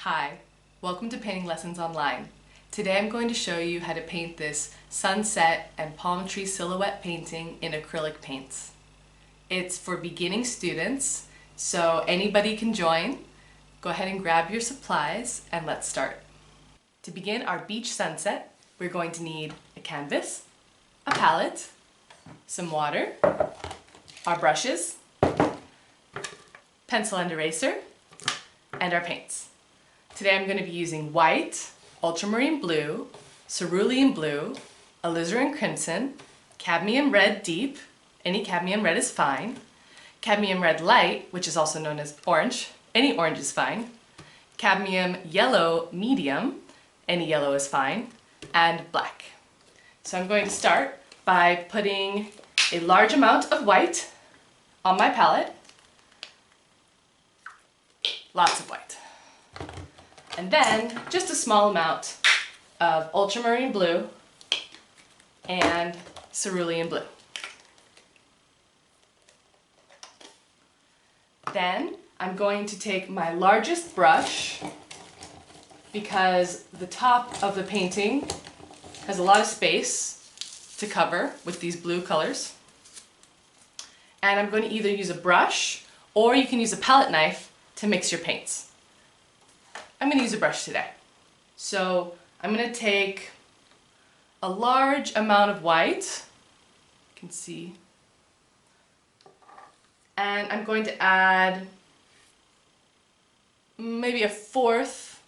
Hi, welcome to Painting Lessons Online. Today I'm going to show you how to paint this sunset and palm tree silhouette painting in acrylic paints. It's for beginning students, so anybody can join. Go ahead and grab your supplies and let's start. To begin our beach sunset, we're going to need a canvas, a palette, some water, our brushes, pencil and eraser, and our paints. Today I'm going to be using white, ultramarine blue, cerulean blue, alizarin crimson, cadmium red deep, any cadmium red is fine, cadmium red light, which is also known as orange, any orange is fine, cadmium yellow medium, any yellow is fine, and black. So I'm going to start by putting a large amount of white on my palette, lots of white. And then just a small amount of ultramarine blue and cerulean blue. Then I'm going to take my largest brush because the top of the painting has a lot of space to cover with these blue colors. And I'm going to either use a brush or you can use a palette knife to mix your paints. I'm going to use a brush today. So I'm going to take a large amount of white, you can see, and I'm going to add maybe a fourth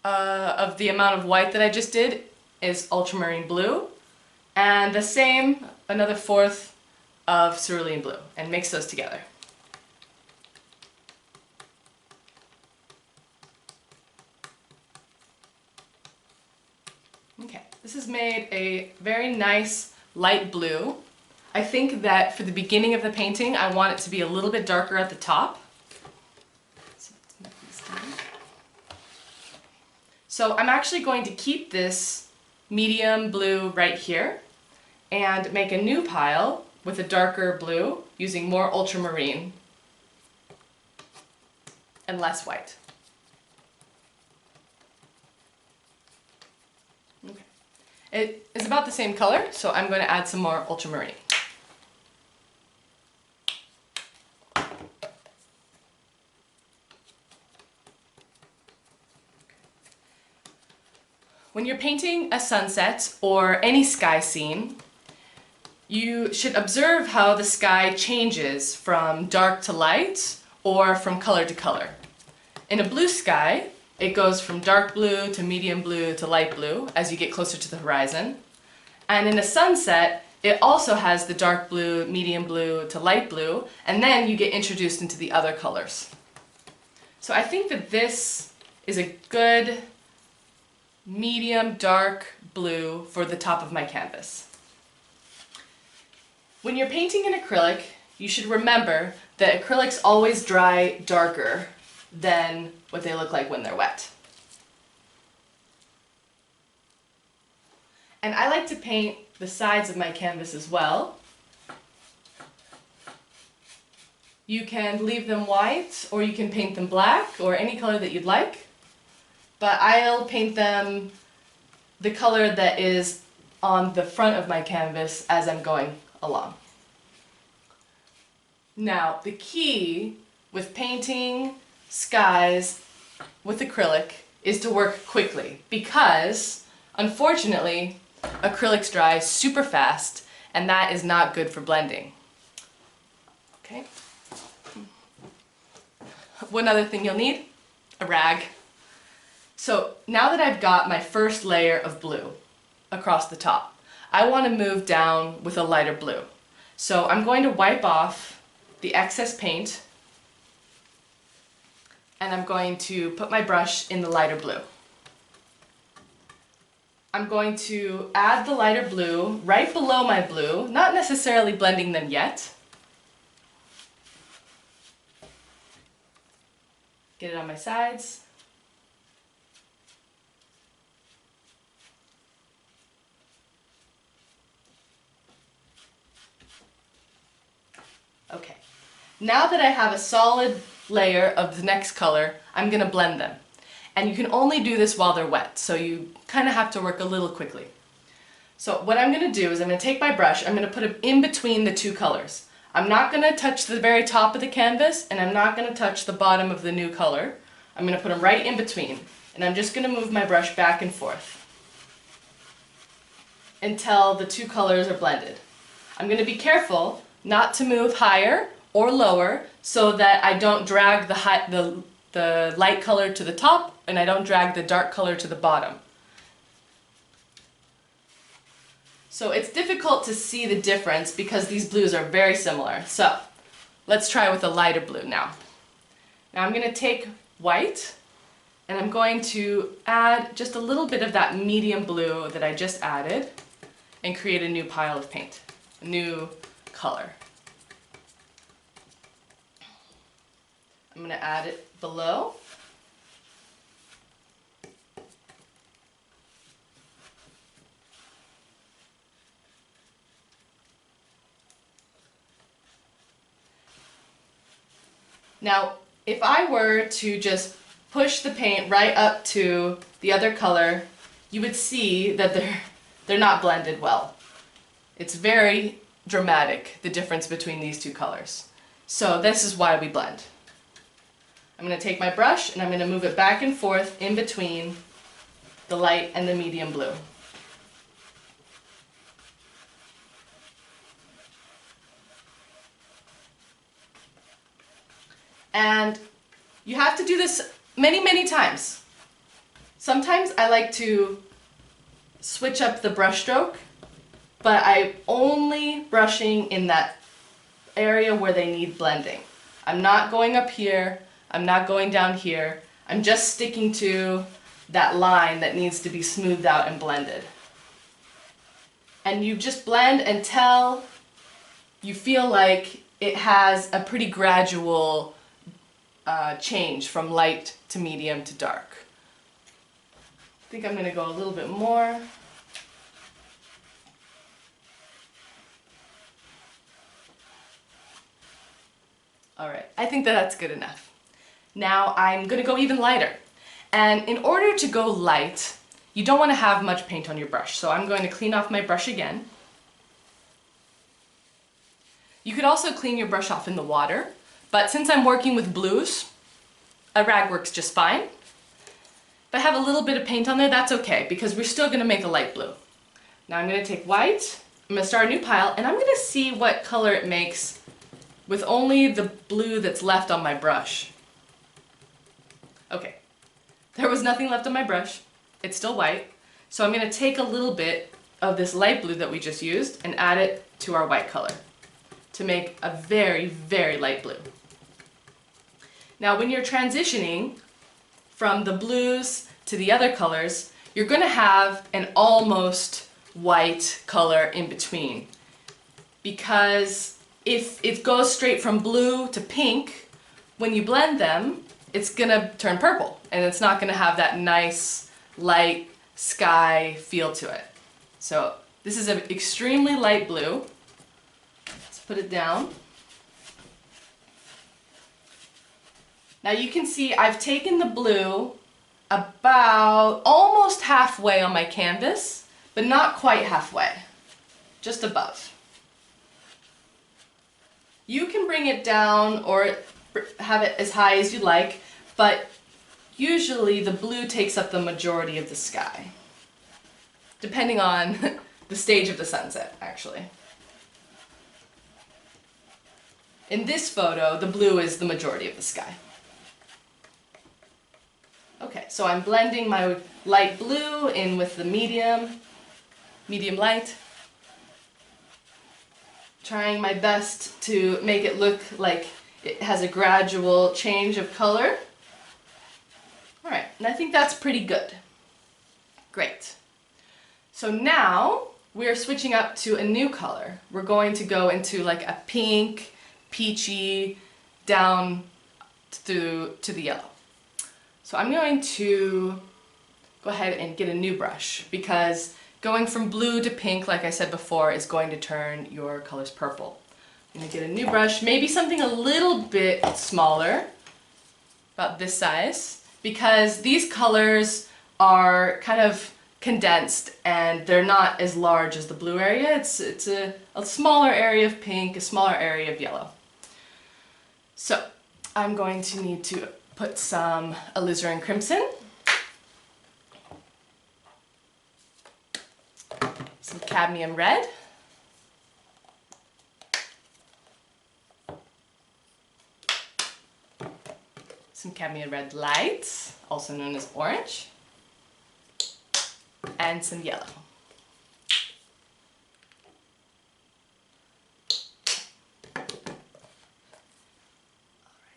of the amount of white that I just did is ultramarine blue, and the same, another fourth of cerulean blue, and mix those together. Okay, this has made a very nice light blue. I think that for the beginning of the painting, I want it to be a little bit darker at the top. So I'm actually going to keep this medium blue right here and make a new pile with a darker blue using more ultramarine and less white. Okay. It is about the same color, so I'm going to add some more ultramarine. When you're painting a sunset or any sky scene, you should observe how the sky changes from dark to light or from color to color. In a blue sky, it goes from dark blue to medium blue to light blue as you get closer to the horizon. And in a sunset, it also has the dark blue, medium blue to light blue, and then you get introduced into the other colors. So I think that this is a good medium dark blue for the top of my canvas. When you're painting in acrylic, you should remember that acrylics always dry darker than what they look like when they're wet. And I like to paint the sides of my canvas as well. You can leave them white or you can paint them black or any color that you'd like. But I'll paint them the color that is on the front of my canvas as I'm going along. Now, the key with painting skies with acrylic is to work quickly because, unfortunately, acrylics dry super fast and that is not good for blending. Okay. One other thing you'll need, a rag. So now that I've got my first layer of blue across the top, I want to move down with a lighter blue. So I'm going to wipe off the excess paint and I'm going to put my brush in the lighter blue. I'm going to add the lighter blue right below my blue, not necessarily blending them yet. Get it on my sides. Okay, now that I have a solid layer of the next color, I'm going to blend them. And you can only do this while they're wet, so you kind of have to work a little quickly. So what I'm going to do is I'm going to take my brush, I'm going to put it in between the two colors. I'm not going to touch the very top of the canvas, and I'm not going to touch the bottom of the new color. I'm going to put them right in between, and I'm just going to move my brush back and forth until the two colors are blended. I'm going to be careful not to move higher or lower so that I don't drag the light color to the top and I don't drag the dark color to the bottom. So it's difficult to see the difference because these blues are very similar. So let's try with a lighter blue now. Now I'm going to take white and I'm going to add just a little bit of that medium blue that I just added and create a new pile of paint, a new color. I'm going to add it below. Now, if I were to just push the paint right up to the other color, you would see that they're not blended well. It's very dramatic, the difference between these two colors. So this is why we blend. I'm going to take my brush and I'm going to move it back and forth in between the light and the medium blue. And you have to do this many, many times. Sometimes I like to switch up the brush stroke, but I'm only brushing in that area where they need blending. I'm not going up here, I'm not going down here, I'm just sticking to that line that needs to be smoothed out and blended. And you just blend until you feel like it has a pretty gradual change from light to medium to dark. I think I'm going to go a little bit more. Alright, I think that's good enough. Now I'm going to go even lighter. And in order to go light, you don't want to have much paint on your brush. So I'm going to clean off my brush again. You could also clean your brush off in the water, but since I'm working with blues, a rag works just fine. If I have a little bit of paint on there, that's okay, because we're still going to make a light blue. Now I'm going to take white, I'm going to start a new pile, and I'm going to see what color it makes with only the blue that's left on my brush. Okay, there was nothing left on my brush. It's still white. So I'm going to take a little bit of this light blue that we just used and add it to our white color to make a very, very light blue. Now when you're transitioning from the blues to the other colors, you're going to have an almost white color in between. Because if it goes straight from blue to pink, when you blend them, it's going to turn purple and it's not going to have that nice light sky feel to it. So this is an extremely light blue. Let's put it down. Now you can see I've taken the blue about almost halfway on my canvas, but not quite halfway, just above. You can bring it down or have it as high as you like, but usually the blue takes up the majority of the sky, depending on the stage of the sunset, actually. In this photo, the blue is the majority of the sky. Okay, so I'm blending my light blue in with the medium light. Trying my best to make it look like it has a gradual change of color. Alright, and I think that's pretty good. Great. So now we're switching up to a new color. We're going to go into like a pink, peachy, down to the yellow. So I'm going to go ahead and get a new brush because going from blue to pink, like I said before, is going to turn your colors purple. I'm going to get a new brush, maybe something a little bit smaller, about this size, because these colors are kind of condensed and they're not as large as the blue area. It's a smaller area of pink, a smaller area of yellow. So I'm going to need to put some alizarin crimson, some cadmium red, some cadmium red light, also known as orange, and some yellow.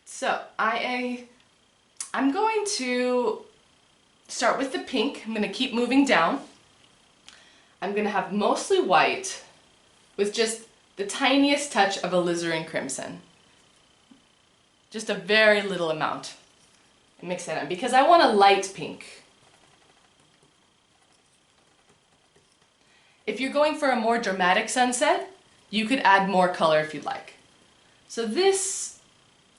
So I'm going to start with the pink. I'm going to keep moving down. I'm going to have mostly white with just the tiniest touch of alizarin crimson. Just a very little amount. And mix it in because I want a light pink. If you're going for a more dramatic sunset, you could add more color if you'd like. So this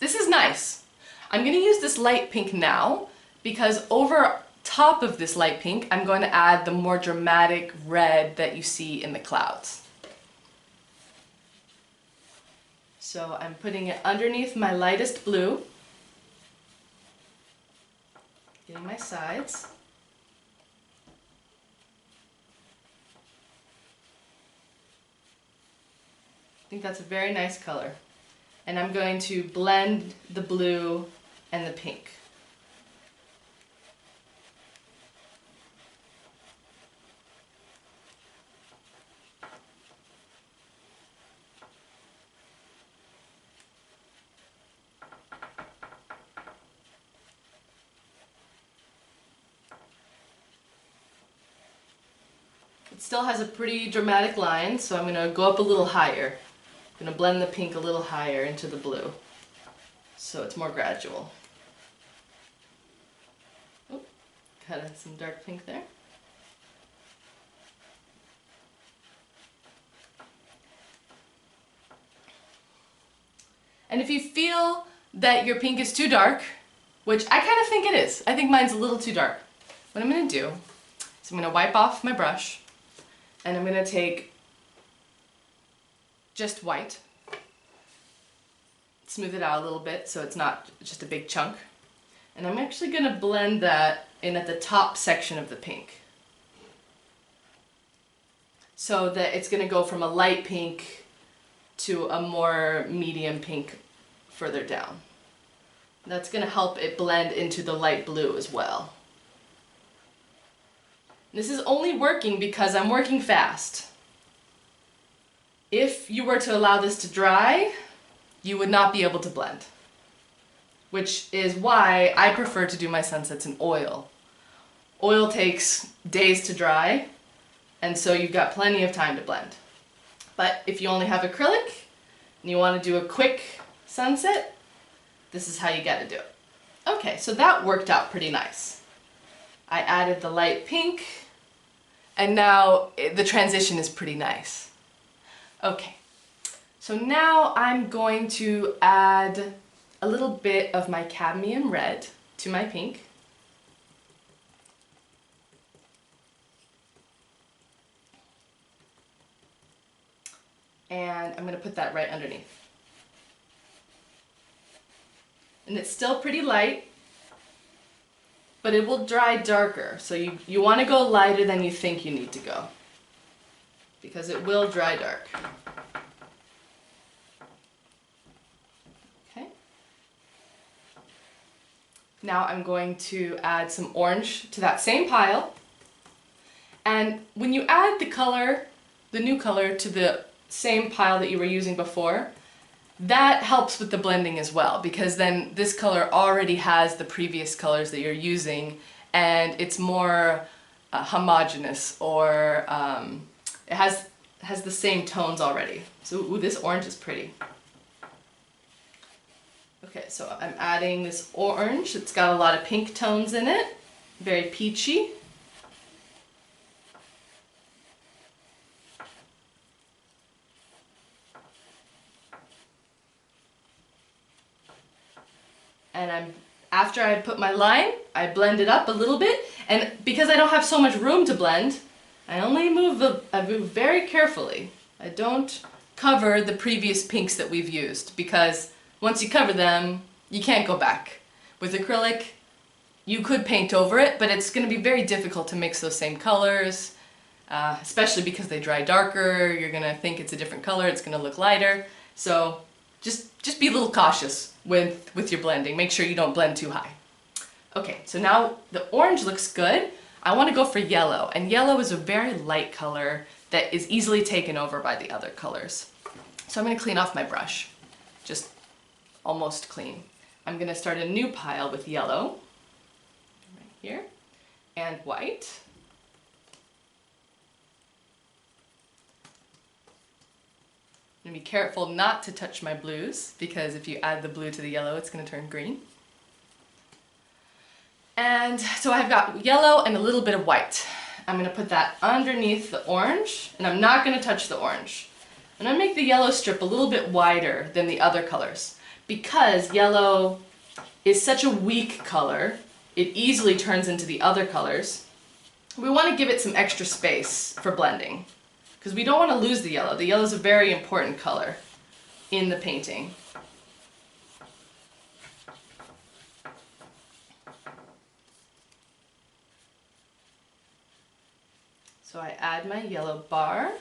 is nice. I'm going to use this light pink now because over top of this light pink, I'm going to add the more dramatic red that you see in the clouds. So I'm putting it underneath my lightest blue, getting my sides. I think that's a very nice color. And I'm going to blend the blue and the pink. It still has a pretty dramatic line, so I'm going to go up a little higher. I'm going to blend the pink a little higher into the blue, so it's more gradual. Oh, got some dark pink there. And if you feel that your pink is too dark, which I kind of think it is, I think mine's a little too dark, what I'm going to do is I'm going to wipe off my brush and I'm going to take just white, smooth it out a little bit so it's not just a big chunk, and I'm actually going to blend that in at the top section of the pink so that it's going to go from a light pink to a more medium pink further down. That's going to help it blend into the light blue as well. This is only working because I'm working fast. If you were to allow this to dry, you would not be able to blend, which is why I prefer to do my sunsets in oil. Oil takes days to dry, and so you've got plenty of time to blend. But if you only have acrylic and you want to do a quick sunset, this is how you got to do it. Okay, so that worked out pretty nice. I added the light pink, and now the transition is pretty nice. Okay, so now I'm going to add a little bit of my cadmium red to my pink. And I'm going to put that right underneath. And it's still pretty light, but it will dry darker. So you want to go lighter than you think you need to go, because it will dry dark. Okay. Now I'm going to add some orange to that same pile. And when you add the color, the new color, to the same pile that you were using before, that helps with the blending as well, because then this color already has the previous colors that you're using and it's more homogeneous, or it has the same tones already. So ooh, this orange is pretty. Okay, so I'm adding this orange. It's got a lot of pink tones in it, very peachy. And I'm after I put my line, I blend it up a little bit, and because I don't have so much room to blend, I move very carefully. I don't cover the previous pinks that we've used, because once you cover them, you can't go back. With acrylic, you could paint over it, but it's going to be very difficult to mix those same colors, especially because they dry darker. You're going to think it's a different color, it's going to look lighter. So just be a little cautious with your blending. Make sure you don't blend too high. Okay, so now the orange looks good. I want to go for yellow, and yellow is a very light color that is easily taken over by the other colors. So I'm going to clean off my brush, just almost clean. I'm going to start a new pile with yellow, right here, and white. I'm going to be careful not to touch my blues, because if you add the blue to the yellow, it's going to turn green. And so I've got yellow and a little bit of white. I'm going to put that underneath the orange, and I'm not going to touch the orange. I'm going to make the yellow strip a little bit wider than the other colors. Because yellow is such a weak color, it easily turns into the other colors. We want to give it some extra space for blending, because we don't want to lose the yellow. The yellow is a very important color in the painting. So I add my yellow bar.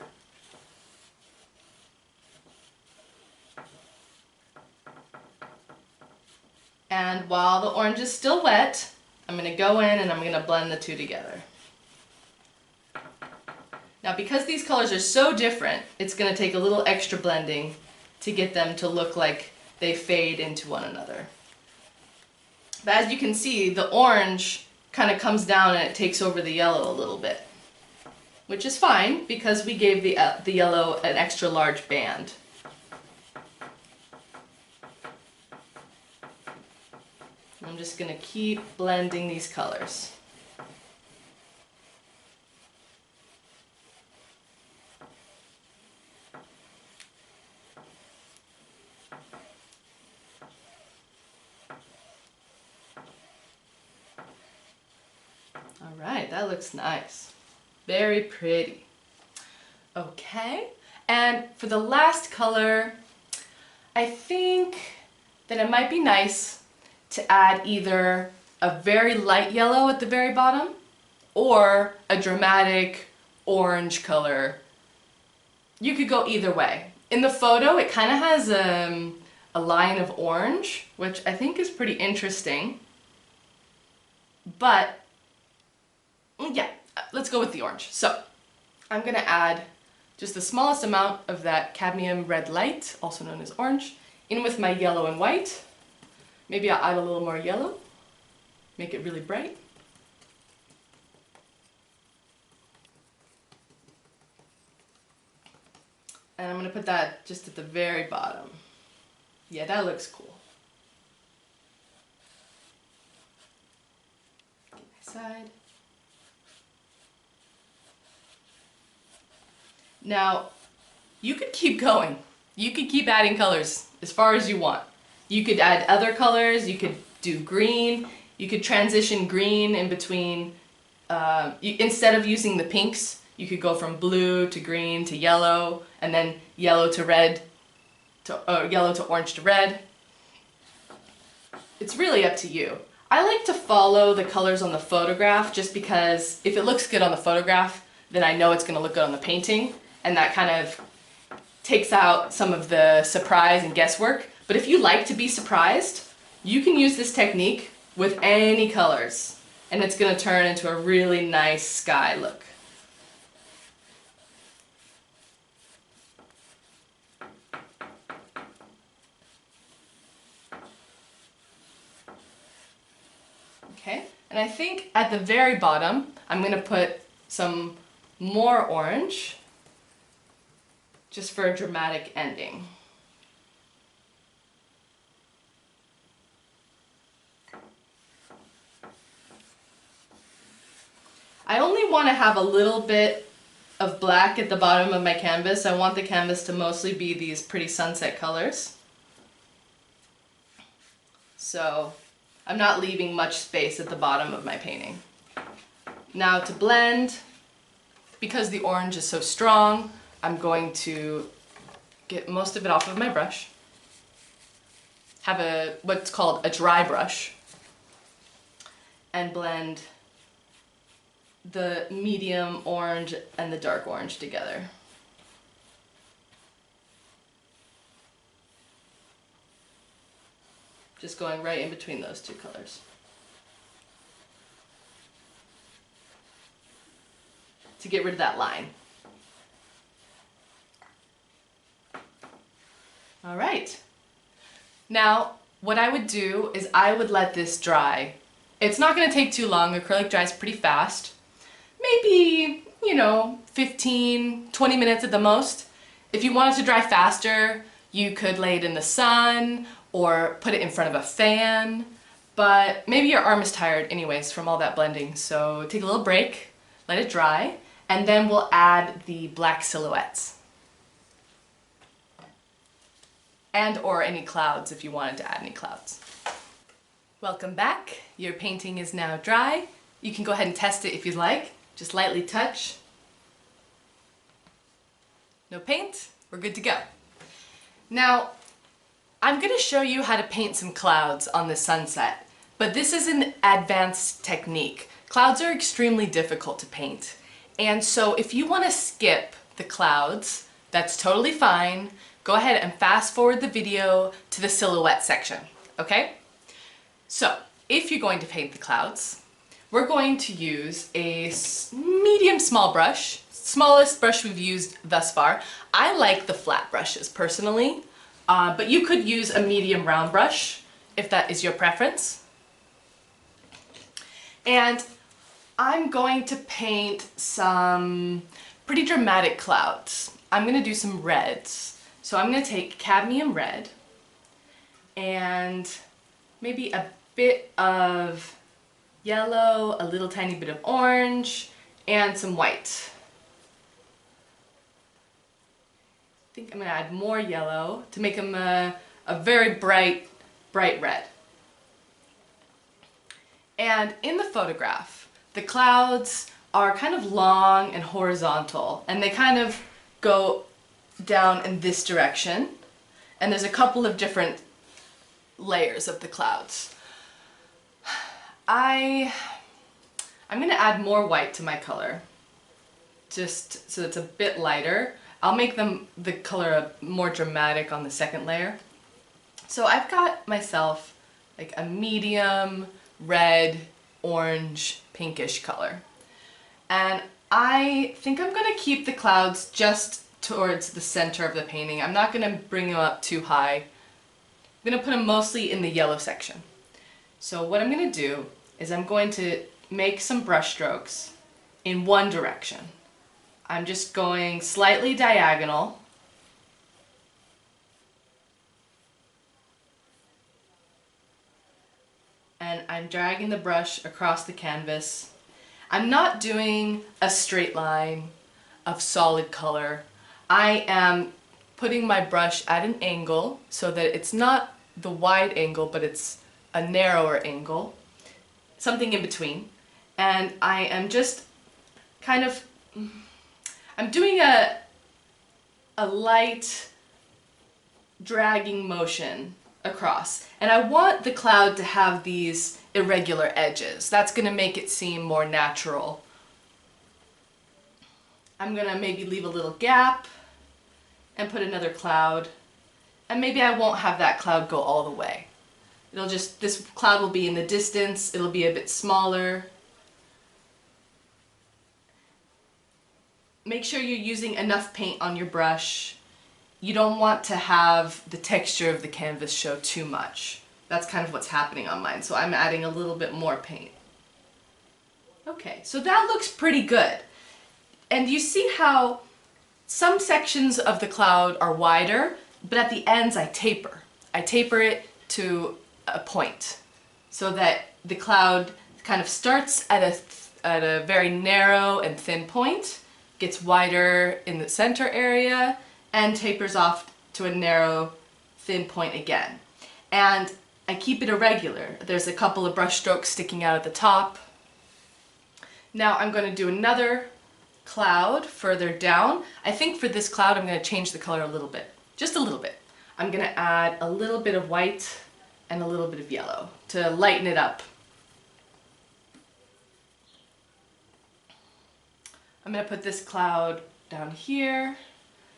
And while the orange is still wet, I'm going to go in and I'm going to blend the two together. Now, because these colors are so different, it's going to take a little extra blending to get them to look like they fade into one another. But as you can see, the orange kind of comes down and it takes over the yellow a little bit, which is fine because we gave the yellow an extra large band. I'm just going to keep blending these colors. All right, that looks nice. Very pretty. Okay, and for the last color, I think that it might be nice to add either a very light yellow at the very bottom or a dramatic orange color. You could go either way. In the photo, it kind of has a line of orange, which I think is pretty interesting. But yeah, let's go with the orange. So I'm gonna add just the smallest amount of that cadmium red light, also known as orange, in with my yellow and white. Maybe I'll add a little more yellow, make it really bright. And I'm going to put that just at the very bottom. Yeah, that looks cool. Get my side. Now, you could keep going. You could keep adding colors as far as you want. You could add other colors, you could do green, you could transition green in between, instead of using the pinks, you could go from blue to green to yellow, and then yellow to red, yellow to orange to red. It's really up to you. I like to follow the colors on the photograph just because if it looks good on the photograph, then I know it's going to look good on the painting, and that kind of takes out some of the surprise and guesswork. But if you like to be surprised, you can use this technique with any colors, and it's going to turn into a really nice sky look. Okay, and I think at the very bottom, I'm going to put some more orange, just for a dramatic ending. I only want to have a little bit of black at the bottom of my canvas. I want the canvas to mostly be these pretty sunset colors. So I'm not leaving much space at the bottom of my painting. Now to blend, because the orange is so strong, I'm going to get most of it off of my brush. Have what's called a dry brush, and blend the medium orange and the dark orange together. Just going right in between those two colors. To get rid of that line. All right. Now, what I would do is I would let this dry. It's not going to take too long. Acrylic dries pretty fast. Maybe, 15, 20 minutes at the most. If you want it to dry faster, you could lay it in the sun or put it in front of a fan. But maybe your arm is tired anyways from all that blending. So take a little break, let it dry, and then we'll add the black silhouettes. And or any clouds if you wanted to add any clouds. Welcome back. Your painting is now dry. You can go ahead and test it if you'd like. Just lightly touch. No paint, we're good to go. Now, I'm going to show you how to paint some clouds on the sunset, but this is an advanced technique. Clouds are extremely difficult to paint, and so if you want to skip the clouds, that's totally fine. Go ahead and fast forward the video to the silhouette section, okay? So, if you're going to paint the clouds, we're going to use a medium small brush, smallest brush we've used thus far. I like the flat brushes personally, but you could use a medium round brush if that is your preference. And I'm going to paint some pretty dramatic clouds. I'm going to do some reds. So I'm going to take cadmium red and maybe a bit of yellow, a little tiny bit of orange, and some white. I think I'm going to add more yellow to make them a very bright red. And in the photograph, the clouds are kind of long and horizontal, and they kind of go down in this direction, and there's a couple of different layers of the clouds. I'm going to add more white to my color, just so it's a bit lighter. I'll make the color more dramatic on the second layer. So I've got myself like a medium red, orange, pinkish color. And I think I'm going to keep the clouds just towards the center of the painting. I'm not going to bring them up too high. I'm going to put them mostly in the yellow section. So what I'm going to do is I'm going to make some brush strokes in one direction. I'm just going slightly diagonal. And I'm dragging the brush across the canvas. I'm not doing a straight line of solid color. I am putting my brush at an angle so that it's not the wide angle, but it's a narrower angle, something in between. And I am just kind of, I'm doing a light dragging motion across. And I want the cloud to have these irregular edges. That's going to make it seem more natural. I'm going to maybe leave a little gap and put another cloud, and maybe I won't have that cloud go all the way. This cloud will be in the distance, it'll be a bit smaller. Make sure you're using enough paint on your brush. You don't want to have the texture of the canvas show too much. That's kind of what's happening on mine, so I'm adding a little bit more paint. Okay, so that looks pretty good. And you see how some sections of the cloud are wider, but at the ends I taper. I taper it to a point so that the cloud kind of starts at a very narrow and thin point, gets wider in the center area, and tapers off to a narrow, thin point again. And I keep it irregular. There's a couple of brush strokes sticking out at the top. Now I'm going to do another cloud further down. I think for this cloud I'm going to change the color a little bit, just a little bit. I'm going to add a little bit of white and a little bit of yellow to lighten it up. I'm going to put this cloud down here.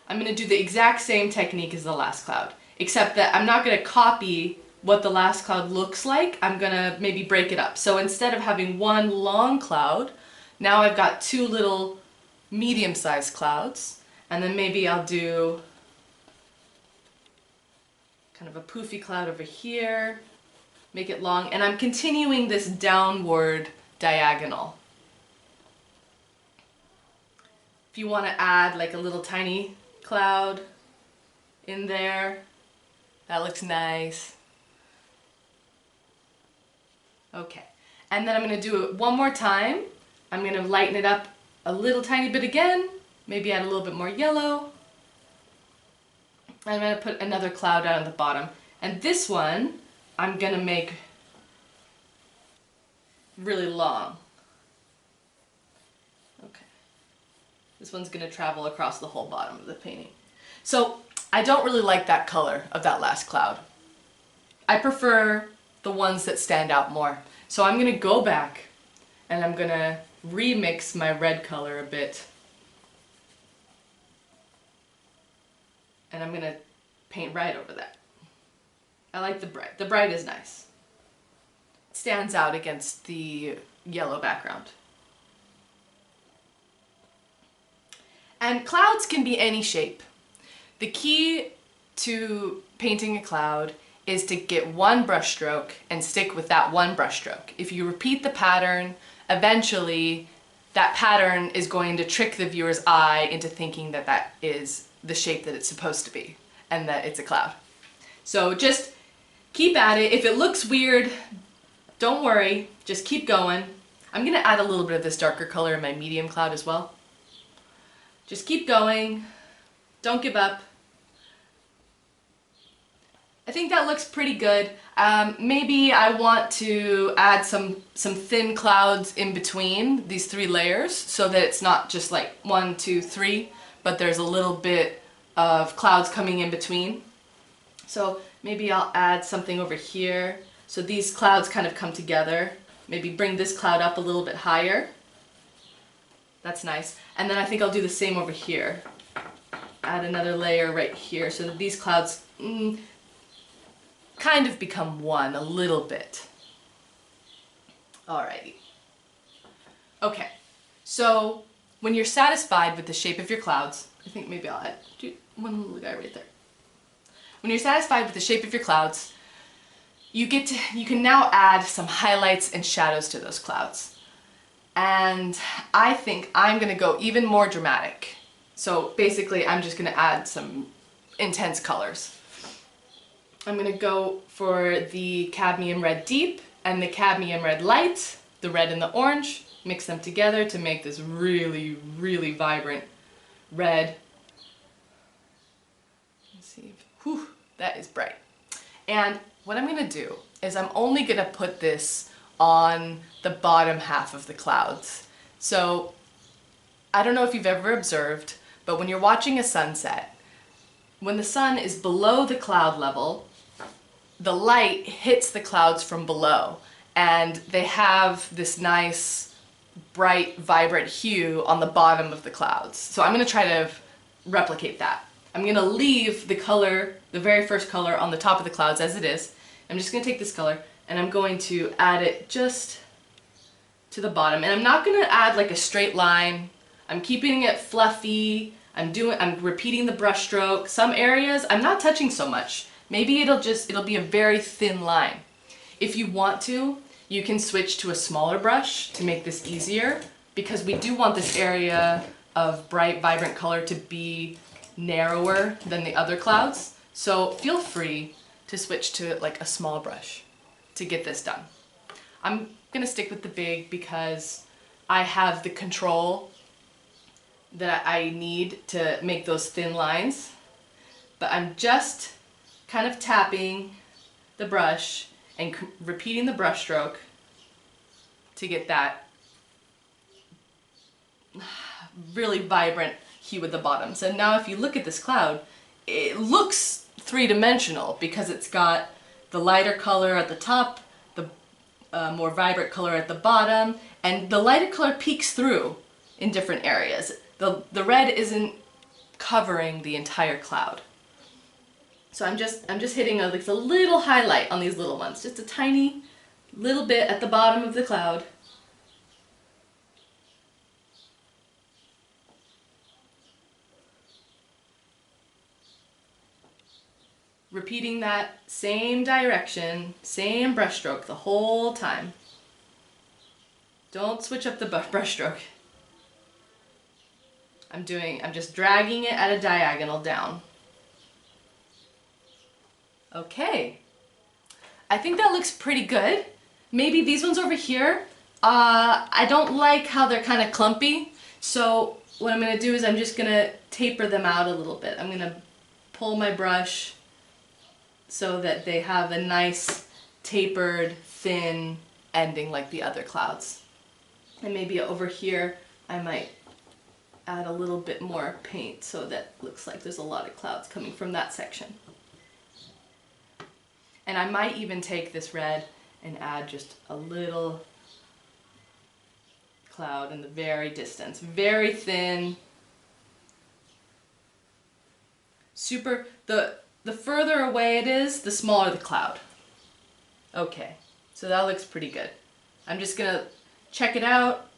I'm going to do the exact same technique as the last cloud, except that I'm not going to copy what the last cloud looks like. I'm going to maybe break it up. So instead of having one long cloud, now I've got two little medium-sized clouds, and then maybe I'll do kind of a poofy cloud over here, make it long, and I'm continuing this downward diagonal. If you want to add like a little tiny cloud in there, that looks nice. Okay, and then I'm going to do it one more time. I'm going to lighten it up a little tiny bit again, maybe add a little bit more yellow. I'm going to put another cloud out on the bottom. And this one, I'm going to make really long. Okay. This one's going to travel across the whole bottom of the painting. So I don't really like that color of that last cloud. I prefer the ones that stand out more. So I'm going to go back and I'm going to remix my red color a bit. And I'm going to paint right over that. I like the bright. The bright is nice. It stands out against the yellow background. And clouds can be any shape. The key to painting a cloud is to get one brush stroke and stick with that one brush stroke. If you repeat the pattern, eventually that pattern is going to trick the viewer's eye into thinking that that is the shape that it's supposed to be and that it's a cloud. So just keep at it. If it looks weird, don't worry, just keep going. I'm going to add a little bit of this darker color in my medium cloud as well. Just keep going, don't give up. I think that looks pretty good. Maybe I want to add some thin clouds in between these three layers so that it's not just like 1, 2, 3, but there's a little bit of clouds coming in between. So maybe I'll add something over here so these clouds kind of come together. Maybe bring this cloud up a little bit higher. That's nice. And then I think I'll do the same over here. Add another layer right here so that these clouds kind of become one a little bit. Alrighty. Okay, so when you're satisfied with the shape of your clouds, I think maybe I'll add one little guy right there. When you're satisfied with the shape of your clouds, you can now add some highlights and shadows to those clouds. And I think I'm going to go even more dramatic. So basically I'm just going to add some intense colors. I'm going to go for the cadmium red deep and the cadmium red light, the red and the orange, mix them together to make this really, really vibrant red. Let's see, whew, that is bright. And what I'm going to do is I'm only going to put this on the bottom half of the clouds. So I don't know if you've ever observed, but when you're watching a sunset, when the sun is below the cloud level, the light hits the clouds from below and they have this nice bright vibrant hue on the bottom of the clouds. So I'm going to try to replicate that. I'm going to leave the color, the very first color on the top of the clouds as it is. I'm just going to take this color and I'm going to add it just to the bottom. And I'm not going to add like a straight line. I'm keeping it fluffy. I'm repeating the brush stroke. Some areas I'm not touching so much. Maybe it'll be a very thin line. If you want to, you can switch to a smaller brush to make this easier, because we do want this area of bright, vibrant color to be narrower than the other clouds. So feel free to switch to like a small brush to get this done. I'm gonna stick with the big because I have the control that I need to make those thin lines, but I'm just kind of tapping the brush and repeating the brush stroke to get that really vibrant hue at the bottom. So now if you look at this cloud, it looks three-dimensional because it's got the lighter color at the top, the more vibrant color at the bottom, and the lighter color peeks through in different areas. The red isn't covering the entire cloud. So I'm just hitting a little highlight on these little ones, just a tiny little bit at the bottom of the cloud. Repeating that same direction, same brush stroke the whole time. Don't switch up the brush stroke. I'm just dragging it at a diagonal down. Okay. I think that looks pretty good. Maybe these ones over here, I don't like how they're kind of clumpy. So what I'm going to do is I'm just going to taper them out a little bit. I'm going to pull my brush so that they have a nice tapered, thin ending like the other clouds. And maybe over here I might add a little bit more paint so that it looks like there's a lot of clouds coming from that section. And I might even take this red and add just a little cloud in the very distance. Very thin. Super, the further away it is, the smaller the cloud. Okay, so that looks pretty good. I'm just gonna check it out,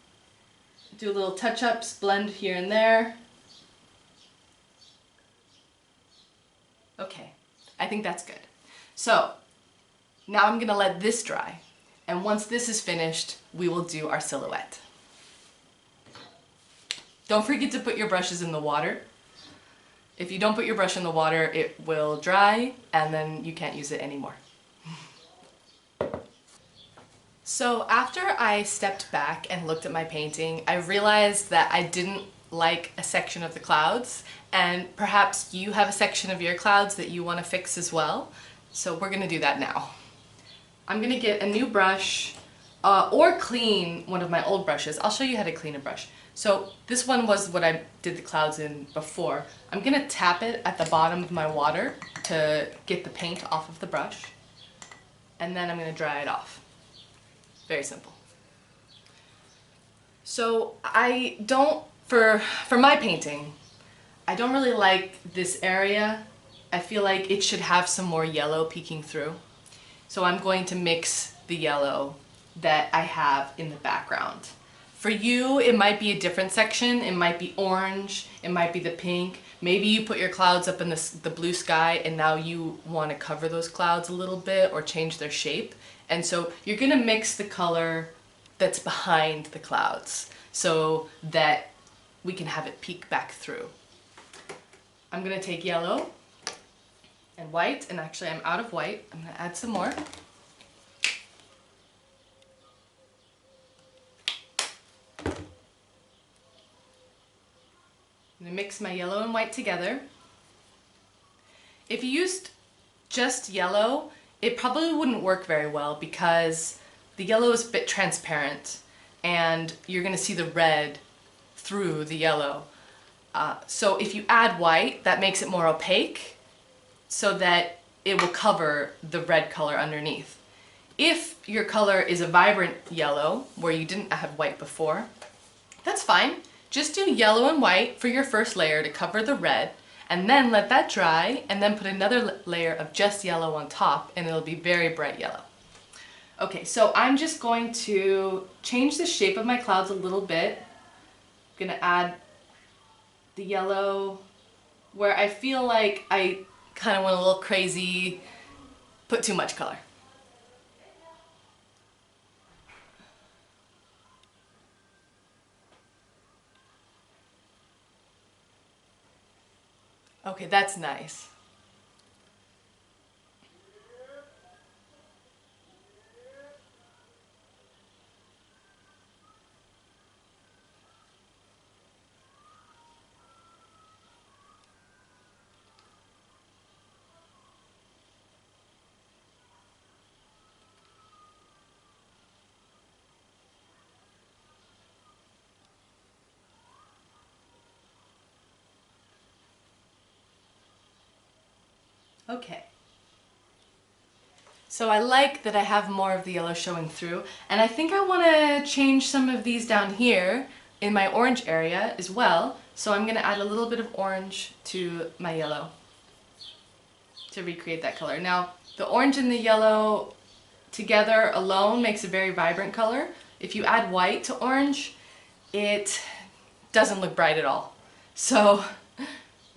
do a little touch-ups, blend here and there. Okay, I think that's good. So now I'm gonna let this dry, and once this is finished, we will do our silhouette. Don't forget to put your brushes in the water. If you don't put your brush in the water, it will dry and then you can't use it anymore. So after I stepped back and looked at my painting, I realized that I didn't like a section of the clouds, and perhaps you have a section of your clouds that you want to fix as well. So we're going to do that now. I'm going to get a new brush or clean one of my old brushes. I'll show you how to clean a brush. So this one was what I did the clouds in before. I'm going to tap it at the bottom of my water to get the paint off of the brush, and then I'm going to dry it off. Very simple. So I don't, for my painting, I don't really like this area. I feel like it should have some more yellow peeking through. So I'm going to mix the yellow that I have in the background. For you, it might be a different section. It might be orange, it might be the pink. Maybe you put your clouds up in the blue sky and now you want to cover those clouds a little bit or change their shape. And so you're going to mix the color that's behind the clouds so that we can have it peek back through. I'm going to take yellow and white, and actually I'm out of white. I'm going to add some more. I'm going to mix my yellow and white together. If you used just yellow, it probably wouldn't work very well because the yellow is a bit transparent and you're going to see the red through the yellow. So if you add white, that makes it more opaque so that it will cover the red color underneath. If your color is a vibrant yellow where you didn't have white before, that's fine. Just do yellow and white for your first layer to cover the red, and then let that dry, and then put another layer of just yellow on top, and it'll be very bright yellow. Okay, so I'm just going to change the shape of my clouds a little bit. I'm gonna add the yellow where I feel like I kind of went a little crazy, put too much color. Okay, that's nice. Okay. So I like that I have more of the yellow showing through, and I think I want to change some of these down here in my orange area as well. So I'm going to add a little bit of orange to my yellow to recreate that color. Now, the orange and the yellow together alone makes a very vibrant color. If you add white to orange, it doesn't look bright at all. So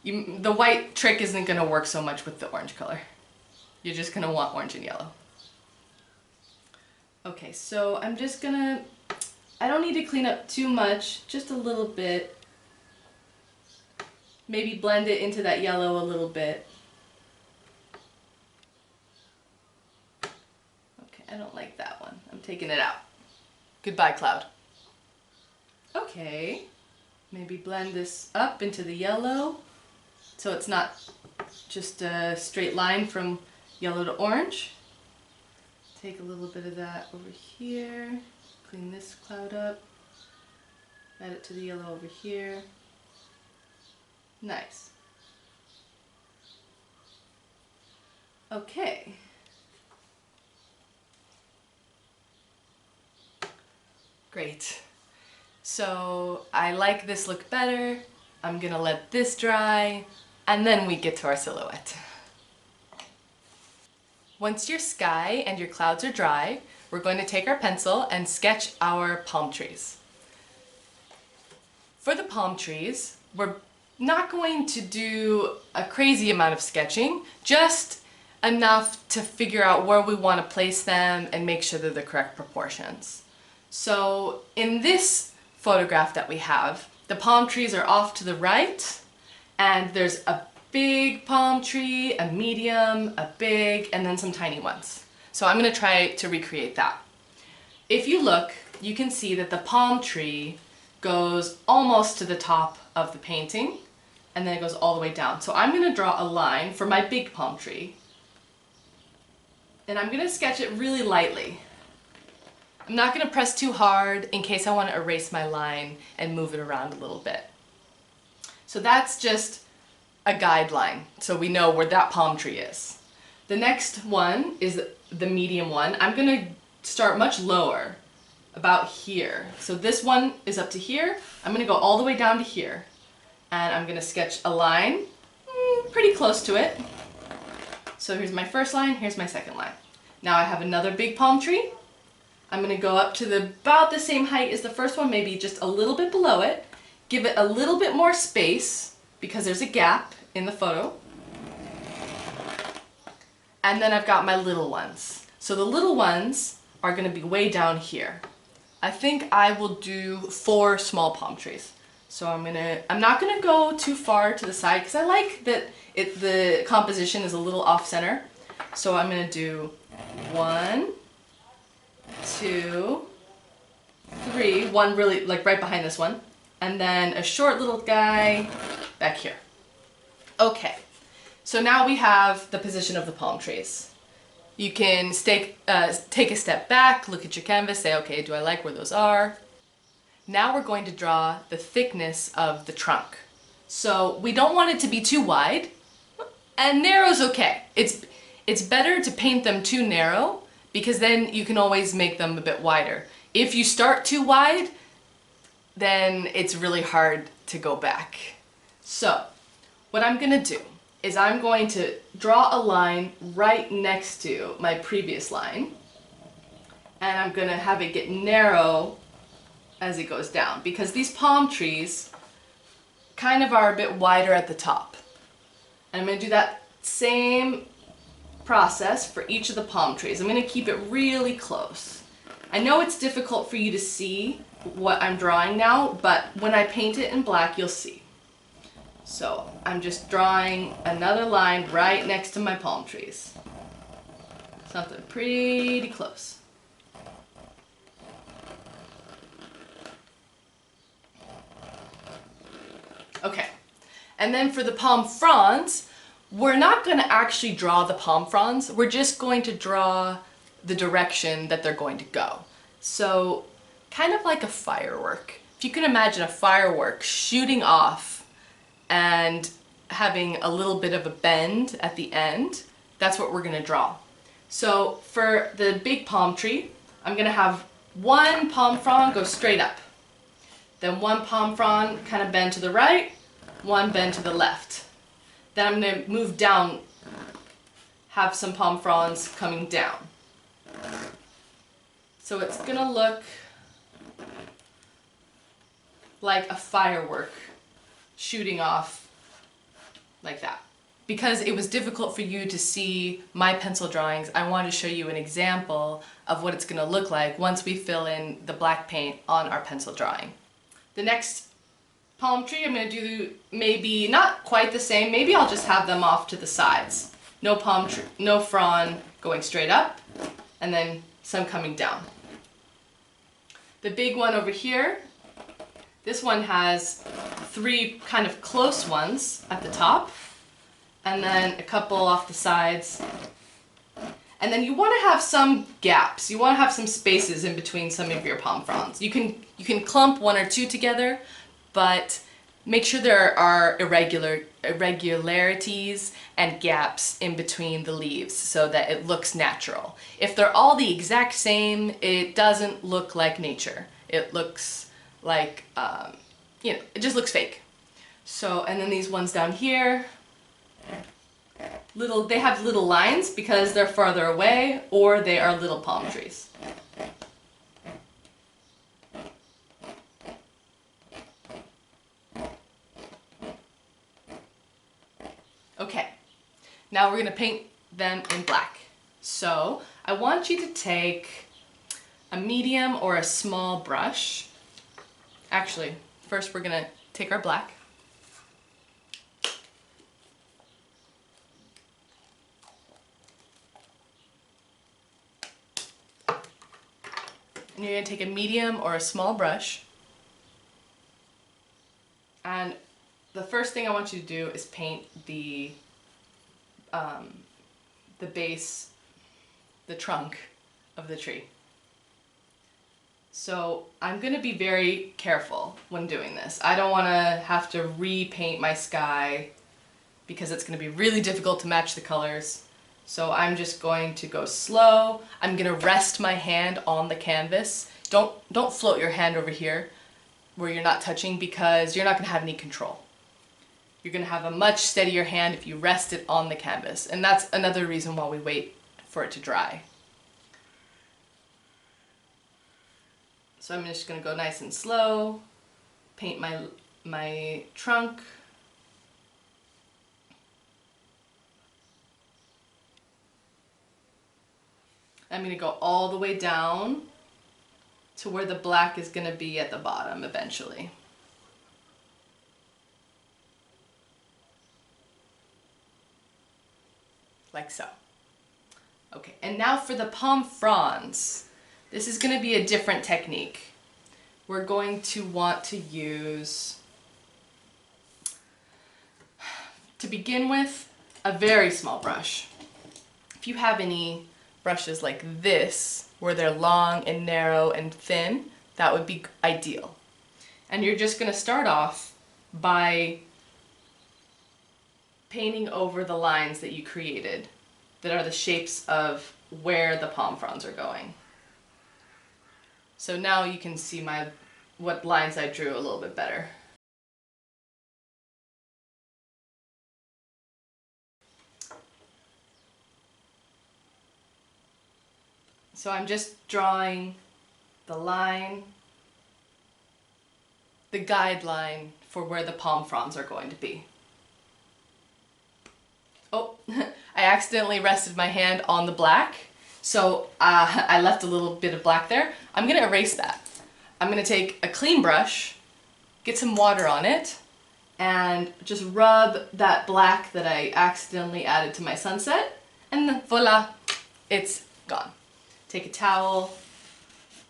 the white trick isn't going to work so much with the orange color. You're just going to want orange and yellow. Okay, so I'm just gonna, I don't need to clean up too much, just a little bit. Maybe blend it into that yellow a little bit. Okay, I don't like that one. I'm taking it out. Goodbye, cloud. Okay, maybe blend this up into the yellow so it's not just a straight line from yellow to orange. Take a little bit of that over here, clean this cloud up, add it to the yellow over here. Nice. Okay. Great. So I like this look better. I'm gonna let this dry, and then we get to our silhouette. Once your sky and your clouds are dry, we're going to take our pencil and sketch our palm trees. For the palm trees, we're not going to do a crazy amount of sketching, just enough to figure out where we want to place them and make sure they're the correct proportions. So in this photograph that we have, the palm trees are off to the right, and there's a big palm tree, a medium, a big, and then some tiny ones. So I'm going to try to recreate that. If you look, you can see that the palm tree goes almost to the top of the painting, and then it goes all the way down. So I'm going to draw a line for my big palm tree, and I'm going to sketch it really lightly. I'm not going to press too hard in case I want to erase my line and move it around a little bit. So that's just a guideline, so we know where that palm tree is. The next one is the medium one. I'm going to start much lower, about here. So this one is up to here. I'm going to go all the way down to here, and I'm going to sketch a line pretty close to it. So here's my first line, here's my second line. Now I have another big palm tree. I'm going to go up to about the same height as the first one, maybe just a little bit below it. Give it a little bit more space because there's a gap in the photo. And then I've got my little ones. So the little ones are going to be way down here. I think I will do 4 small palm trees. So I'm not going to go too far to the side because I like that the composition is a little off center. So I'm going to do 1, 2, 3, one really like right behind this one, and then a short little guy back here. Okay, so now we have the position of the palm trees. You can take a step back, look at your canvas, say, okay, do I like where those are? Now we're going to draw the thickness of the trunk. So we don't want it to be too wide, and narrow's okay. It's better to paint them too narrow because then you can always make them a bit wider. If you start too wide, then it's really hard to go back. So what I'm going to do is I'm going to draw a line right next to my previous line, and I'm going to have it get narrow as it goes down because these palm trees kind of are a bit wider at the top. And I'm going to do that same process for each of the palm trees. I'm going to keep it really close. I know it's difficult for you to see what I'm drawing now, but when I paint it in black, you'll see. So I'm just drawing another line right next to my palm trees. Something pretty close. Okay, and then for the palm fronds, we're not going to actually draw the palm fronds, we're just going to draw the direction that they're going to go. So kind of like a firework. If you can imagine a firework shooting off and having a little bit of a bend at the end, that's what we're gonna draw. So for the big palm tree, I'm gonna have one palm frond go straight up. Then one palm frond kind of bend to the right, one bend to the left. Then I'm gonna move down, have some palm fronds coming down. So it's gonna look like a firework shooting off like that. Because it was difficult for you to see my pencil drawings, I wanted to show you an example of what it's gonna look like once we fill in the black paint on our pencil drawing. The next palm tree, I'm gonna do maybe not quite the same, maybe I'll just have them off to the sides. No palm tree, no frond going straight up, and then some coming down. The big one over here, this one has three kind of close ones at the top, and then a couple off the sides. And then you want to have some gaps. You want to have some spaces in between some of your palm fronds. You can clump one or two together, but make sure there are irregularities and gaps in between the leaves so that it looks natural. If they're all the exact same, it doesn't look like nature. It looks like, you know, it just looks fake. So, and then these ones down here, they have little lines because they're farther away, or they are little palm trees. Okay, now we're gonna paint them in black. So I want you to take a medium or a small brush. Actually, first we're gonna take our black. And you're gonna take a medium or a small brush. And the first thing I want you to do is paint the base, the trunk of the tree. So I'm gonna be very careful when doing this. I don't wanna have to repaint my sky because it's gonna be really difficult to match the colors. So I'm just going to go slow. I'm gonna rest my hand on the canvas. Don't float your hand over here where you're not touching, because you're not gonna have any control. You're gonna have a much steadier hand if you rest it on the canvas. And that's another reason why we wait for it to dry. So I'm just gonna go nice and slow, paint my trunk. I'm gonna go all the way down to where the black is gonna be at the bottom eventually. Like so. Okay, and now for the palm fronds. This is going to be a different technique. We're going to want to use, to begin with, a very small brush. If you have any brushes like this, where they're long and narrow and thin, that would be ideal. And you're just going to start off by painting over the lines that you created that are the shapes of where the palm fronds are going. So now you can see what lines I drew a little bit better. So I'm just drawing the line, the guideline for where the palm fronds are going to be. Oh, I accidentally rested my hand on the black, so I left a little bit of black there. I'm going to erase that. I'm going to take a clean brush, get some water on it, and just rub that black that I accidentally added to my sunset, and then voila, it's gone. Take a towel,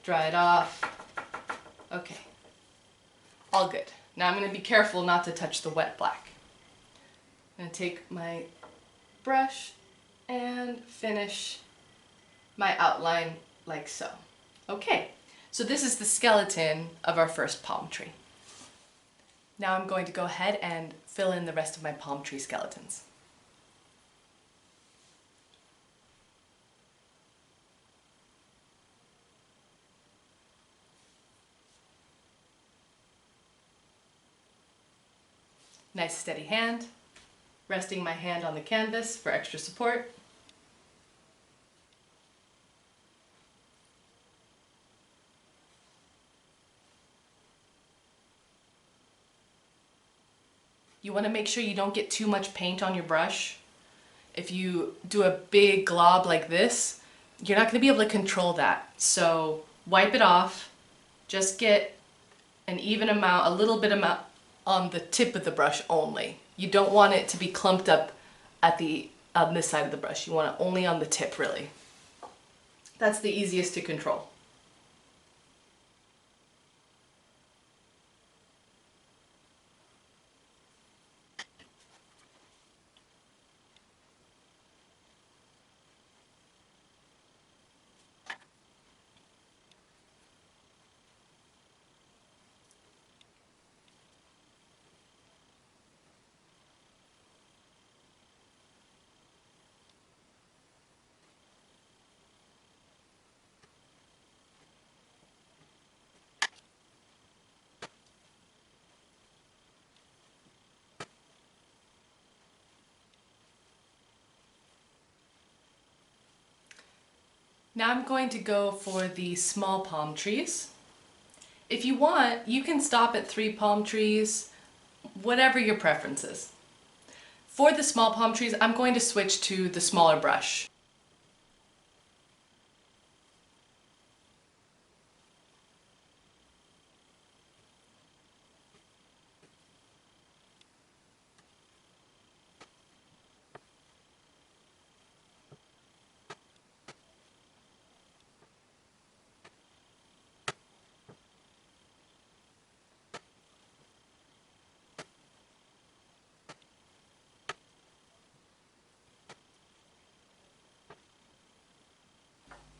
dry it off. Okay, all good. Now I'm going to be careful not to touch the wet black. I'm going to take my brush and finish my outline like so. Okay, so this is the skeleton of our first palm tree. Now I'm going to go ahead and fill in the rest of my palm tree skeletons. Nice steady hand, resting my hand on the canvas for extra support. You want to make sure you don't get too much paint on your brush. If you do a big glob like this, you're not going to be able to control that. So wipe it off, just get an even amount, a little bit amount on the tip of the brush only. You don't want it to be clumped up on this side of the brush. You want it only on the tip, really. That's the easiest to control. Now I'm going to go for the small palm trees. If you want, you can stop at 3 palm trees, whatever your preference is. For the small palm trees, I'm going to switch to the smaller brush.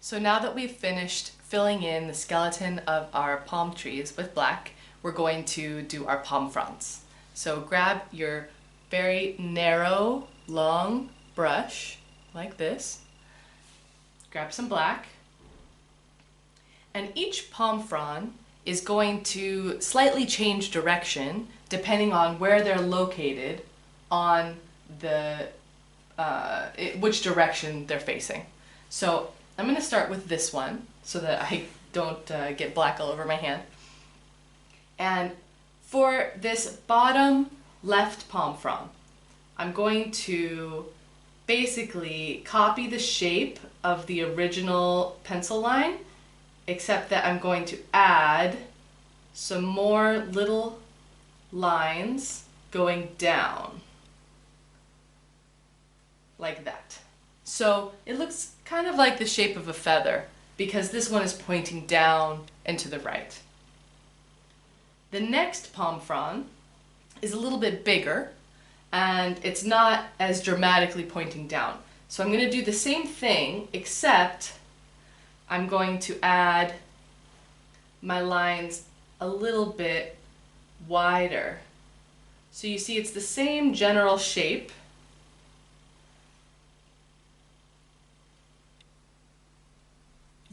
So now that we've finished filling in the skeleton of our palm trees with black, we're going to do our palm fronds. So grab your very narrow, long brush, like this. Grab some black. And each palm frond is going to slightly change direction depending on where they're located on the, which direction they're facing. So I'm going to start with this one so that I don't get black all over my hand. And for this bottom left palm frond, I'm going to basically copy the shape of the original pencil line, except that I'm going to add some more little lines going down, like that. So it looks kind of like the shape of a feather because this one is pointing down and to the right. The next palm frond is a little bit bigger and it's not as dramatically pointing down. So I'm going to do the same thing, except I'm going to add my lines a little bit wider. So you see it's the same general shape,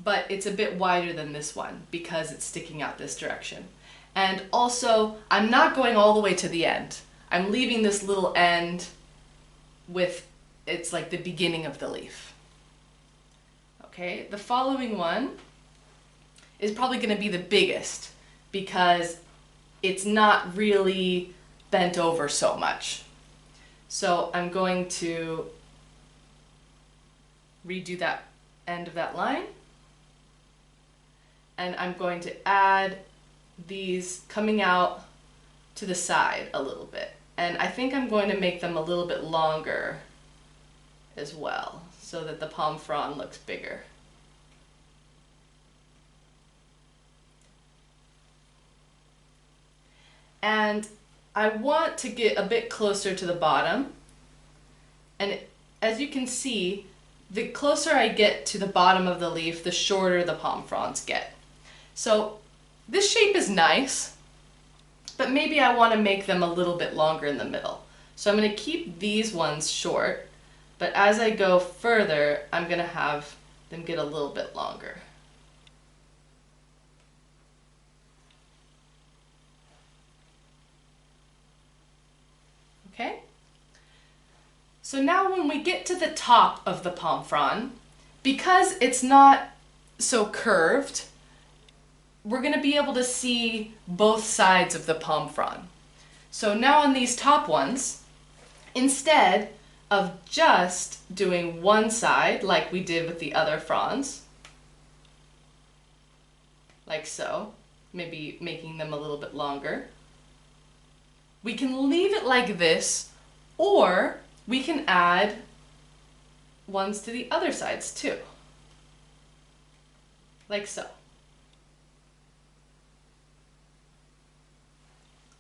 but it's a bit wider than this one because it's sticking out this direction. And also, I'm not going all the way to the end. I'm leaving this little end with, it's like the beginning of the leaf. Okay, the following one is probably going to be the biggest because it's not really bent over so much. So I'm going to redo that end of that line. And I'm going to add these coming out to the side a little bit. And I think I'm going to make them a little bit longer as well, so that the palm frond looks bigger. And I want to get a bit closer to the bottom. And as you can see, the closer I get to the bottom of the leaf, the shorter the palm fronds get. So this shape is nice, but maybe I want to make them a little bit longer in the middle. So I'm going to keep these ones short, but as I go further, I'm going to have them get a little bit longer. Okay? So now when we get to the top of the palm frond, because it's not so curved, we're going to be able to see both sides of the palm frond. So now on these top ones, instead of just doing one side like we did with the other fronds, like so, maybe making them a little bit longer, we can leave it like this, or we can add ones to the other sides too, like so.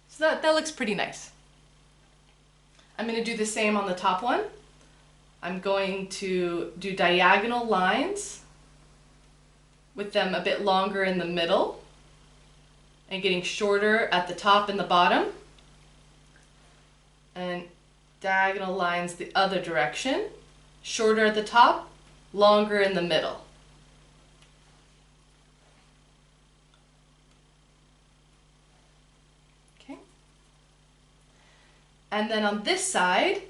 So that looks pretty nice. I'm going to do the same on the top one. I'm going to do diagonal lines with them a bit longer in the middle and getting shorter at the top and the bottom. And diagonal lines the other direction, shorter at the top, longer in the middle. And then on this side,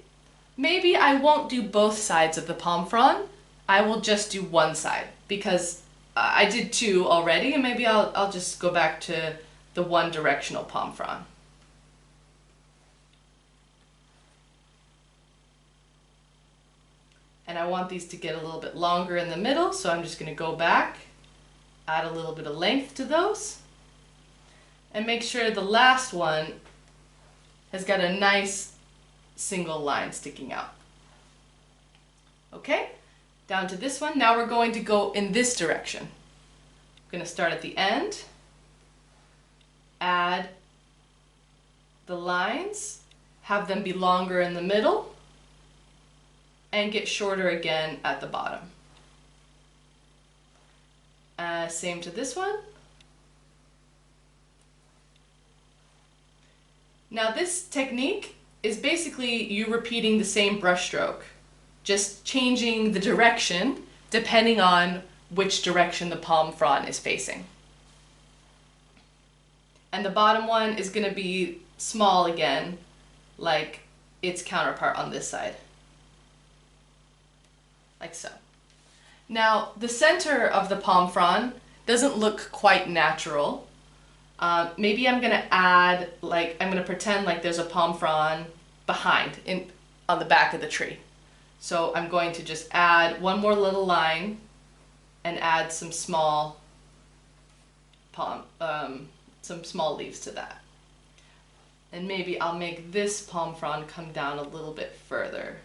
maybe I won't do both sides of the palm frond. I will just do one side because I did two already, and maybe I'll just go back to the one directional palm frond. And I want these to get a little bit longer in the middle, so I'm just going to go back, add a little bit of length to those, and make sure the last one has got a nice single line sticking out. Okay, down to this one. Now we're going to go in this direction. I'm going to start at the end, add the lines, have them be longer in the middle, and get shorter again at the bottom. Same to this one. Now this technique is basically you repeating the same brush stroke, just changing the direction depending on which direction the palm frond is facing. And the bottom one is going to be small again, like its counterpart on this side. Like so. Now the center of the palm frond doesn't look quite natural. Maybe I'm going to add, I'm going to pretend like there's a palm frond behind, on the back of the tree. So I'm going to just add one more little line and add some small leaves to that. And maybe I'll make this palm frond come down a little bit further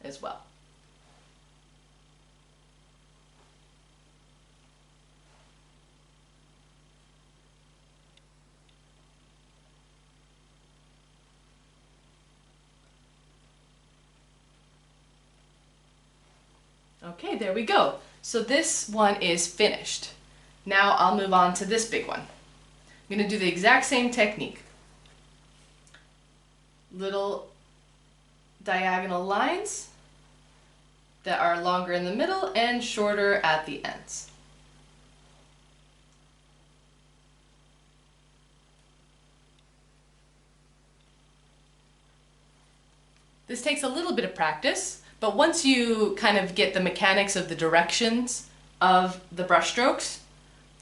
as well. Okay, there we go. So this one is finished. Now I'll move on to this big one. I'm going to do the exact same technique. Little diagonal lines that are longer in the middle and shorter at the ends. This takes a little bit of practice, but once you kind of get the mechanics of the directions of the brush strokes,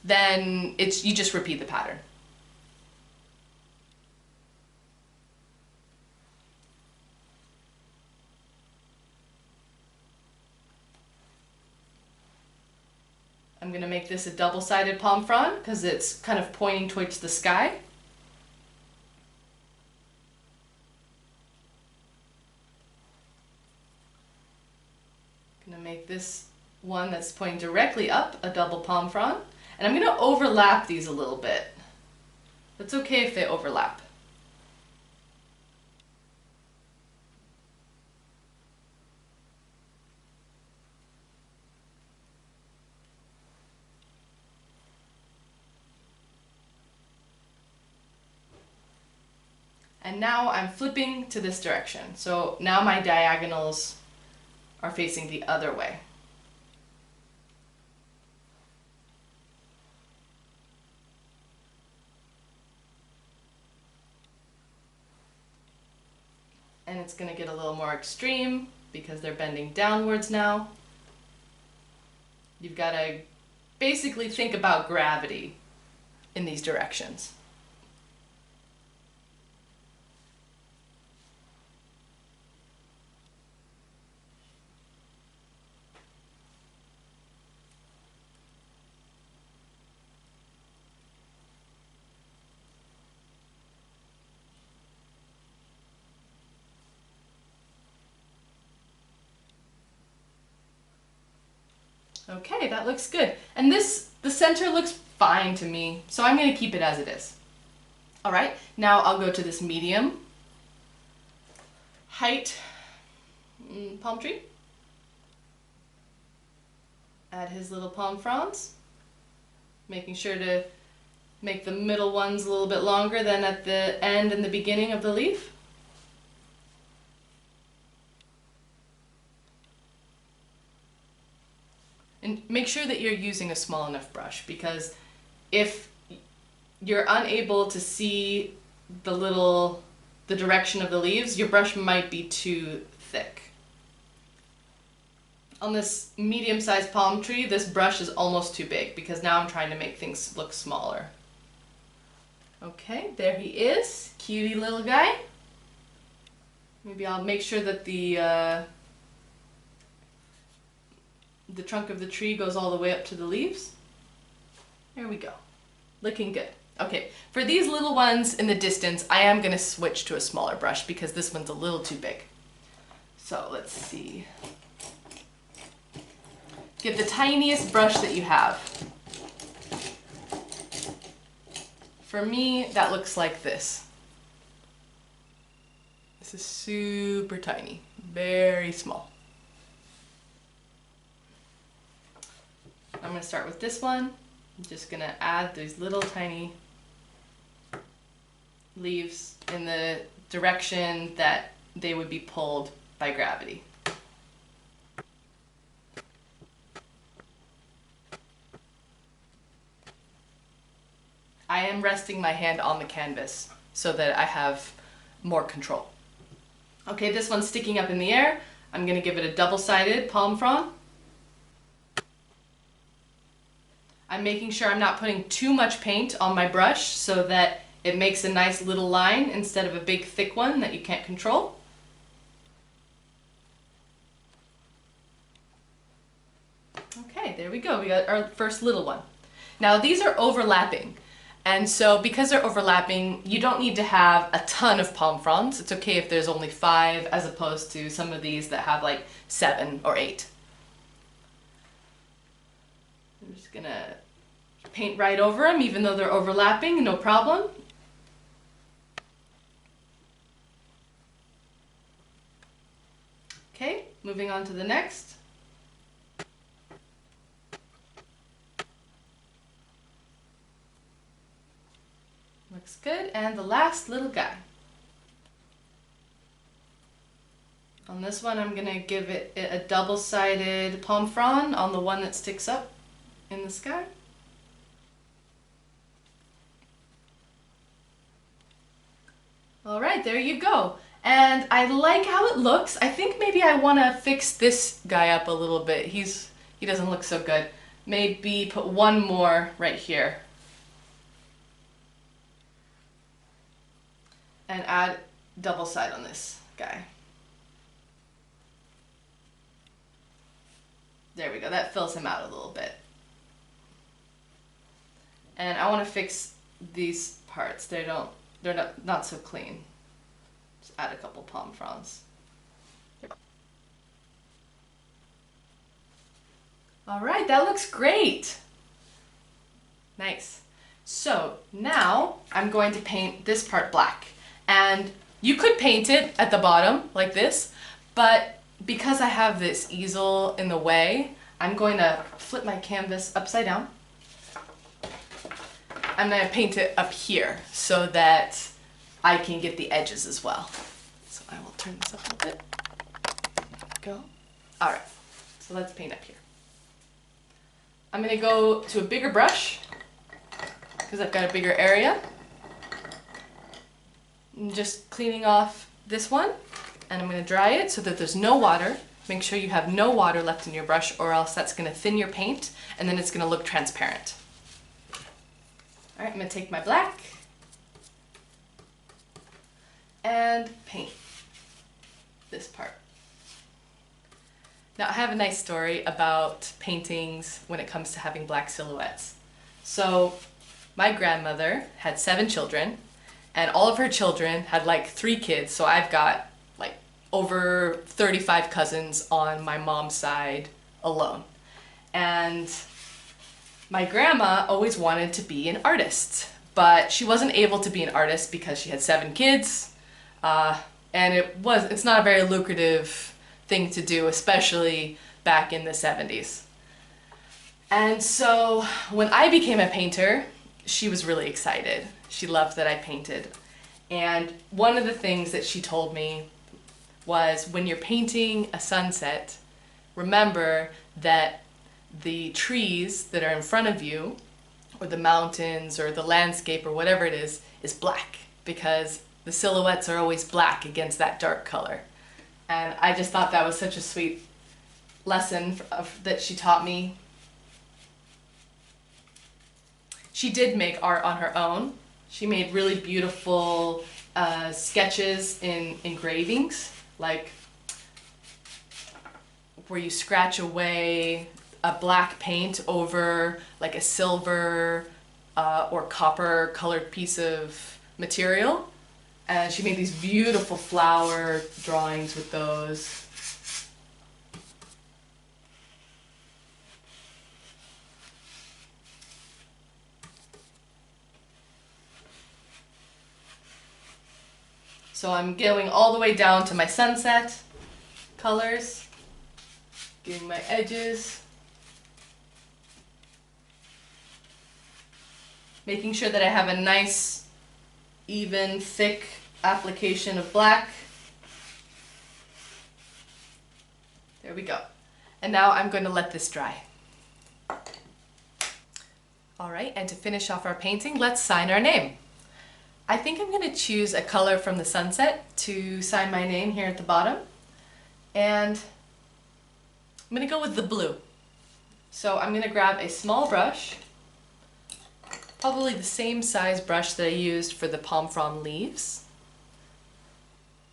then you just repeat the pattern. I'm going to make this a double-sided palm frond because it's kind of pointing towards the sky. I'm going to make this one that's pointing directly up a double palm frond, and I'm going to overlap these a little bit. It's okay if they overlap. And now I'm flipping to this direction. So now my diagonals are facing the other way. And it's going to get a little more extreme because they're bending downwards now. You've got to basically think about gravity in these directions. Okay, that looks good. And the center looks fine to me, so I'm going to keep it as it is. All right, now I'll go to this medium height palm tree. Add his little palm fronds, making sure to make the middle ones a little bit longer than at the end and the beginning of the leaf. And make sure that you're using a small enough brush, because if you're unable to see the direction of the leaves, your brush might be too thick. On this medium-sized palm tree, this brush is almost too big because now I'm trying to make things look smaller. Okay, there he is, cutie little guy. Maybe I'll make sure that the trunk of the tree goes all the way up to the leaves. There we go. Looking good. Okay, for these little ones in the distance, I am going to switch to a smaller brush because this one's a little too big. So let's see. Get the tiniest brush that you have. For me, that looks like this. This is super tiny, very small. I'm going to start with this one. I'm just going to add these little tiny leaves in the direction that they would be pulled by gravity. I am resting my hand on the canvas so that I have more control. Okay, this one's sticking up in the air. I'm going to give it a double-sided palm frond. I'm making sure I'm not putting too much paint on my brush so that it makes a nice little line instead of a big thick one that you can't control. Okay, there we go. We got our first little one. Now these are overlapping. And so because they're overlapping, you don't need to have a ton of palm fronds. It's okay if there's only 5 as opposed to some of these that have like 7 or 8. I'm just gonna paint right over them even though they're overlapping, no problem. Okay, moving on to the next. Looks good, and the last little guy. On this one I'm going to give it a double-sided palm frond on the one that sticks up in the sky. Alright, there you go. And I like how it looks. I think maybe I want to fix this guy up a little bit. He doesn't look so good. Maybe put one more right here. And add double side on this guy. There we go, that fills him out a little bit. And I want to fix these parts. They're not so clean. Just add a couple palm fronds. All right, that looks great. Nice. So now I'm going to paint this part black. And you could paint it at the bottom like this, but because I have this easel in the way, I'm going to flip my canvas upside down. I'm going to paint it up here so that I can get the edges as well. So I will turn this up a little bit. Go. All right, so let's paint up here. I'm gonna go to a bigger brush because I've got a bigger area. I'm just cleaning off this one, and I'm gonna dry it so that there's no water. Make sure you have no water left in your brush, or else that's gonna thin your paint and then it's gonna look transparent. All right, I'm gonna take my black and paint this part. Now I have a nice story about paintings when it comes to having black silhouettes. So my grandmother had 7 children, and all of her children had like 3 kids, so I've got like over 35 cousins on my mom's side alone. And my grandma always wanted to be an artist, but she wasn't able to be an artist because she had 7 kids, and it's not a very lucrative thing to do, especially back in the 70s. And so when I became a painter, she was really excited. She loved that I painted. And one of the things that she told me was, when you're painting a sunset, remember that the trees that are in front of you, or the mountains, or the landscape, or whatever it is black, because the silhouettes are always black against that dark color. And I just thought that was such a sweet lesson that she taught me. She did make art on her own. She made really beautiful sketches in engravings, like where you scratch away a black paint over like a silver or copper colored piece of material. And she made these beautiful flower drawings with those. So I'm going all the way down to my sunset colors, getting my edges, making sure that I have a nice, even, thick application of black. There we go. And now I'm going to let this dry. All right, and to finish off our painting, let's sign our name. I think I'm going to choose a color from the sunset to sign my name here at the bottom. And I'm going to go with the blue. So I'm going to grab a small brush, probably the same size brush that I used for the palm frond leaves.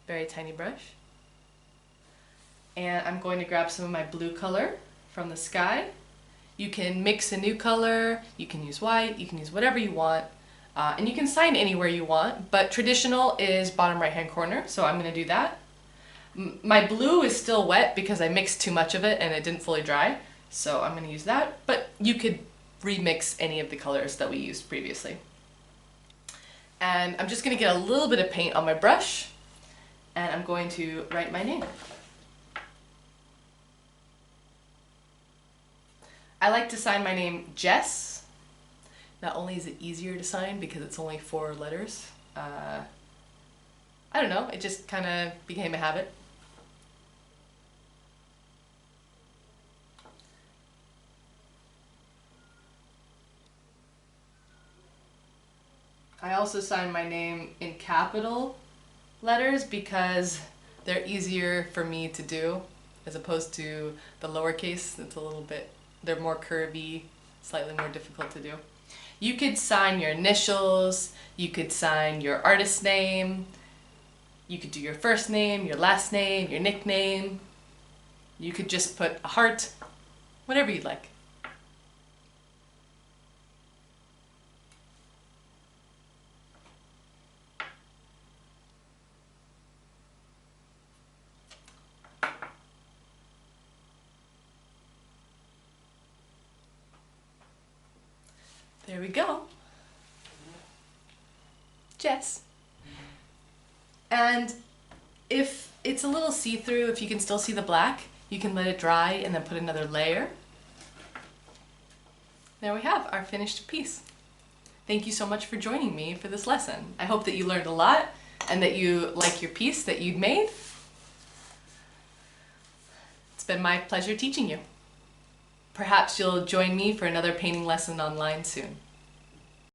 Very tiny brush. And I'm going to grab some of my blue color from the sky. You can mix a new color, you can use white, you can use whatever you want. And you can sign anywhere you want, but traditional is bottom right hand corner, so I'm going to do that. My blue is still wet because I mixed too much of it and it didn't fully dry, so I'm going to use that, but you could remix any of the colors that we used previously. And I'm just going to get a little bit of paint on my brush, and I'm going to write my name. I like to sign my name Jess. Not only is it easier to sign because it's only 4 letters, I don't know, it just kind of became a habit. I also sign my name in capital letters because they're easier for me to do as opposed to the lowercase. It's a little bit, they're more curvy, slightly more difficult to do. You could sign your initials, you could sign your artist name, you could do your first name, your last name, your nickname. You could just put a heart, whatever you'd like. There we go. Jess. And if it's a little see-through, if you can still see the black, you can let it dry and then put another layer. There we have our finished piece. Thank you so much for joining me for this lesson. I hope that you learned a lot, and that you like your piece that you've made. It's been my pleasure teaching you. Perhaps you'll join me for another painting lesson online soon.